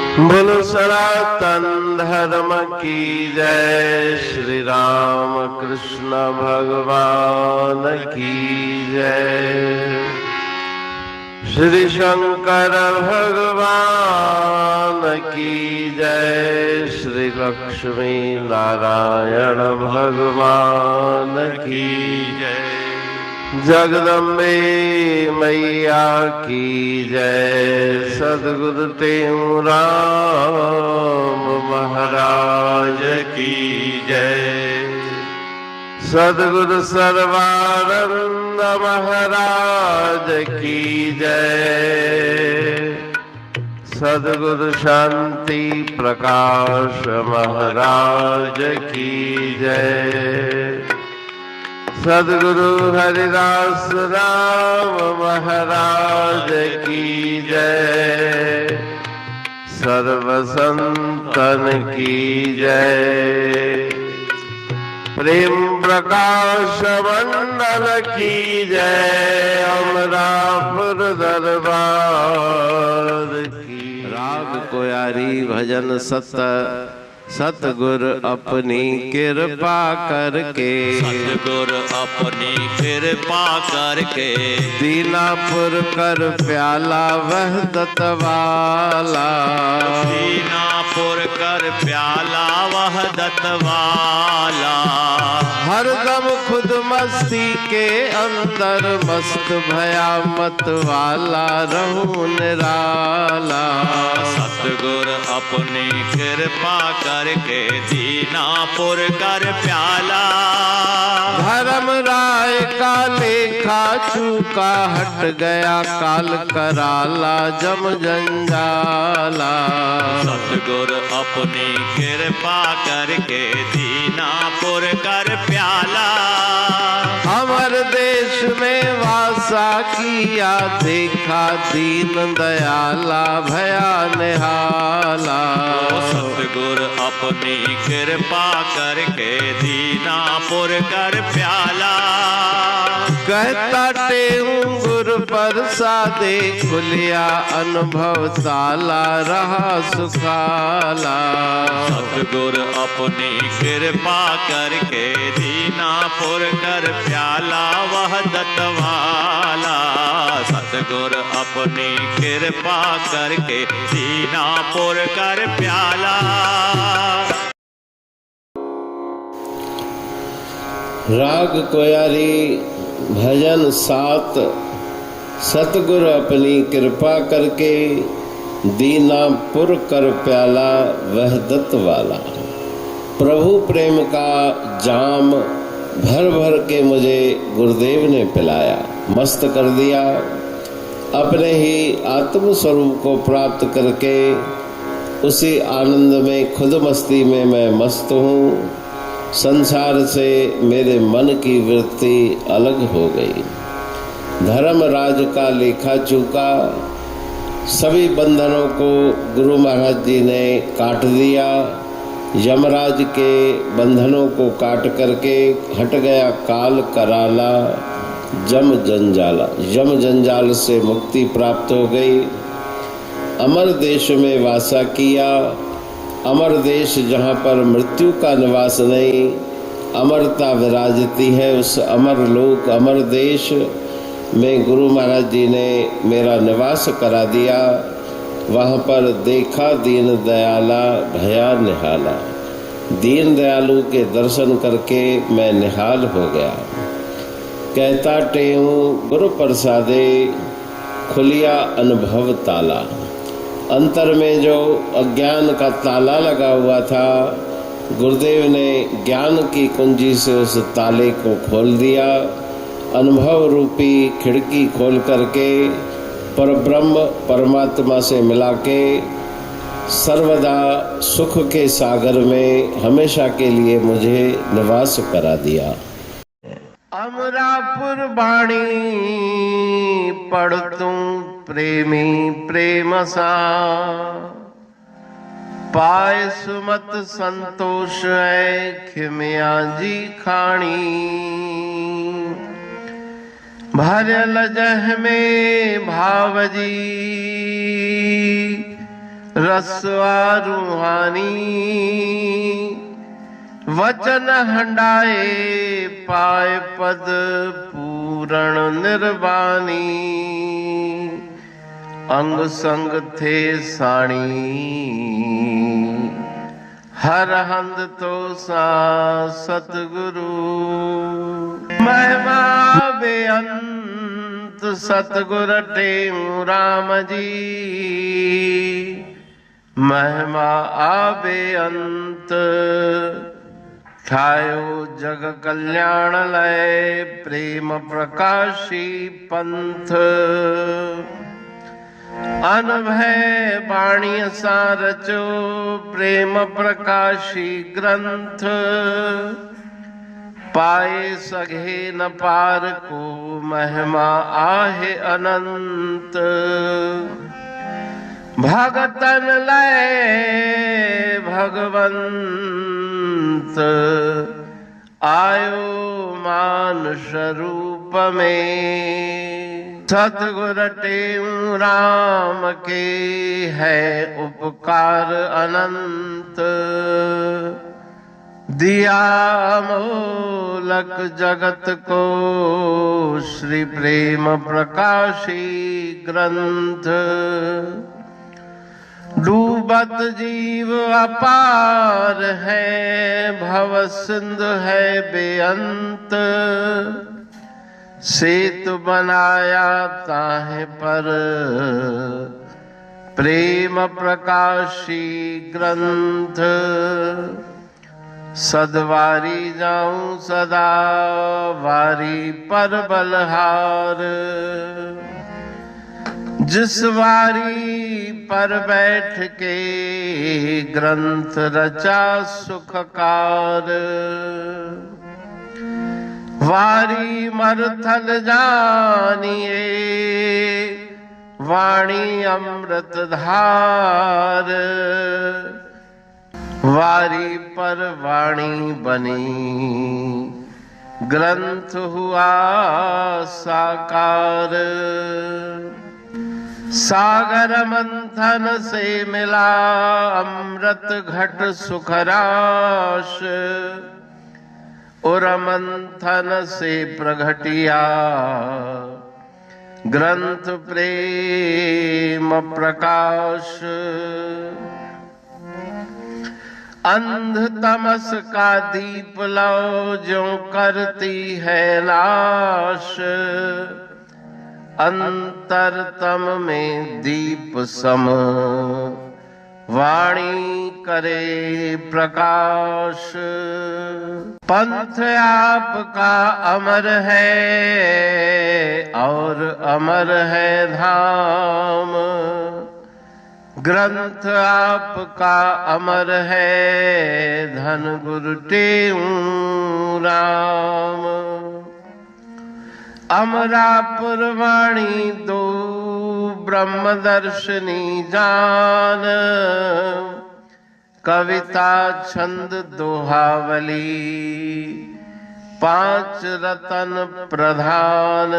बोलो सनातन धर्म की जय। श्री राम कृष्ण भगवान की जय। श्री शंकर भगवान की जय। श्री लक्ष्मी नारायण भगवान की जय। जगदम्बे मैया की जय। सद्गुरु राम महाराज की जय। सद्गुरु सर्वानंद महाराज की जय। सद्गुरु शांति प्रकाश महाराज की जय। सद्गुरु हरिदास राम महाराज की जय। सर्व संतन की जय। प्रेम प्रकाश मंडल की जय। अमरापुर दरबार की। राग कोयारी भजन सत सतगुर अपनी कृपा करके। सतगुर अपनी कृपा करके। दीनापुर कर प्याला वहदत वाला। दीनापुर कर प्याला वहदत वाला। हरदम खुद मस्ती के अंदर मस्त भया मत वाला रहूं निराला। सतगुर अपनी कृपा करके दीनापुर कर प्याला। धर्म राय का लेखा चूका हट गया काल कराला जम जंजाला। सतगुर अपनी कृपा करके दीनापुर कर प्याला। अमर देश में वासा किया देखा दीन दयाला भया निहाला। सतगुर अपनी कृपा करके दीनापुर कर प्याला। कहता टेहूं गुरु प्रसादे खुलिया अनुभव ताला रहा सुखाला। सतगुर अपनी कृपा करके दीनापुर कर प्याला वहदत वाला। सतगुर अपनी कृपा करके दीनापुर कर प्याला। राग कोयारी भजन सात। सतगुरु अपनी कृपा करके दीनापुर कर प्याला वहदत वाला। प्रभु प्रेम का जाम भर भर के मुझे गुरुदेव ने पिलाया। मस्त कर दिया अपने ही आत्म स्वरूप को प्राप्त करके। उसी आनंद में खुद मस्ती में मैं मस्त हूँ। संसार से मेरे मन की वृत्ति अलग हो गई। धर्मराज का लेखा चूका सभी बंधनों को गुरु महाराज जी ने काट दिया। यमराज के बंधनों को काट करके हट गया काल कराला जम जंजाला। यम जंजाल से मुक्ति प्राप्त हो गई। अमर देश में वासा किया। अमर देश जहाँ पर मृत्यु का निवास नहीं अमरता विराजती है। उस अमर लोक अमर देश में गुरु महाराज जी ने मेरा निवास करा दिया। वहाँ पर देखा दीन दयाला भया निहाला। दीन दयालु के दर्शन करके मैं निहाल हो गया। कहता टेहूं गुरु प्रसादे खुलिया अनुभव ताला। अंतर में जो अज्ञान का ताला लगा हुआ था गुरुदेव ने ज्ञान की कुंजी से उस ताले को खोल दिया। अनुभव रूपी खिड़की खोल करके परब्रह्म परमात्मा से मिला के सर्वदा सुख के सागर में हमेशा के लिए मुझे निवास करा दिया। अमरापुर बाणी पढ़ तू प्रेमी प्रेम सा। पाए सुमत संतोष है खिमिया जी खाणी। भरल जह में भावजी रसवा रूहानी वचन हंडाए पाए पद पूरण निर्वाणी अंग संग थे साणी हर हंद तो सा सतगुरु महिमा बेअंत सतगुर टेऊ राम जी महिमा आबे अंत ठायो जग कल्याण लय प्रेम प्रकाशी पंथ अनभय बाणी सारचो प्रेम प्रकाशी ग्रंथ पाए सघे न पार को महिमा आहे अनंत भगतन लय भगवंत आयो मानुष रूप में सतगुर टेऊ राम के है उपकार अनंत दिया मोलक जगत को श्री प्रेम प्रकाशी ग्रंथ डूबत जीव अपार है भव सिंध है बेअंत सेतु बनाया ताहे पर प्रेम प्रकाशी ग्रंथ सदवारी जाऊं सदा वारी पर बलहार जिस वारी पर बैठ के ग्रंथ रचा सुखकार वारी मरथल जानिए वाणी अमृत धार वारी पर वाणी बनी ग्रंथ हुआ साकार सागर मंथन से मिला अमृत घट सुखराश और मंथन से प्रगटिया ग्रंथ प्रेम प्रकाश अंध तमस का दीप लो जो करती है नाश अंतरतम में दीप सम वाणी करे प्रकाश पंथ आपका अमर है और अमर है धाम ग्रंथ आपका अमर है धन गुरु टेऊ राम अमरापुर वाणी दो ब्रह्म दर्शनी जान कविता छंद दोहावली पांच रतन प्रधान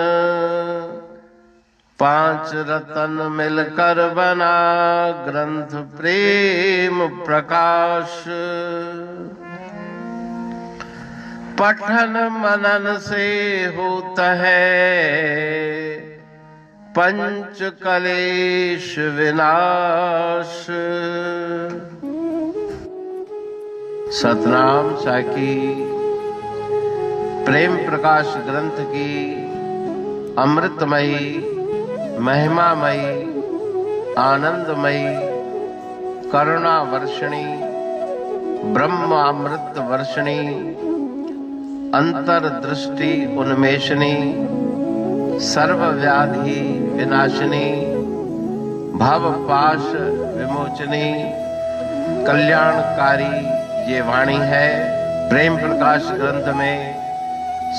पांच रतन मिलकर बना ग्रंथ प्रेम प्रकाश पठन मनन से होता है पंच कलेश विनाश सतनाम साकी प्रेम प्रकाश ग्रंथ की अमृतमयी महिमामयी आनंदमयी करुणा वर्षिणी ब्रह्म अमृत वर्षिणी अंतर्दृष्टि उन्मेषणी सर्व व्याधि विनाशिनी भव पाश विमोचनी कल्याणकारी ये वाणी है। प्रेम प्रकाश ग्रंथ में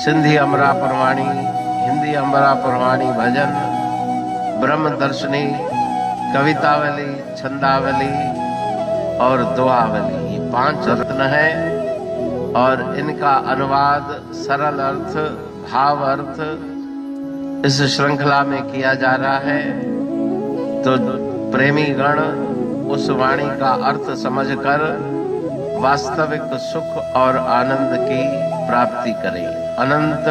सिंधी अमरा परवाणी, हिंदी अमरा परवाणी भजन, ब्रह्म दर्शनी, कवितावली, छंदावली और दुआवली ये 5 रत्न हैं और इनका अनुवाद सरल अर्थ भाव अर्थ इस श्रृंखला में किया जा रहा है। तो प्रेमी गण उस वाणी का अर्थ समझकर वास्तविक सुख और आनंद की प्राप्ति करें। अनंत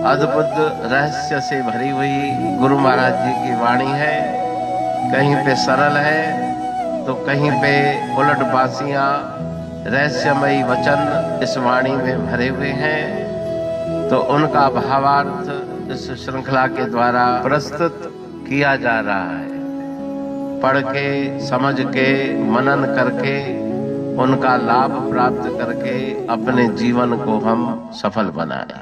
अद्भुत रहस्य से भरी हुई गुरु महाराज जी की वाणी है। कहीं पे सरल है तो कहीं पे उलट बासियां, रहस्यमयी वचन इस वाणी में भरे हुए हैं। तो उनका भावार्थ इस श्रृंखला के द्वारा प्रस्तुत किया जा रहा है। पढ़ के, समझ के, मनन करके, उनका लाभ प्राप्त करके अपने जीवन को हम सफल बनाएं।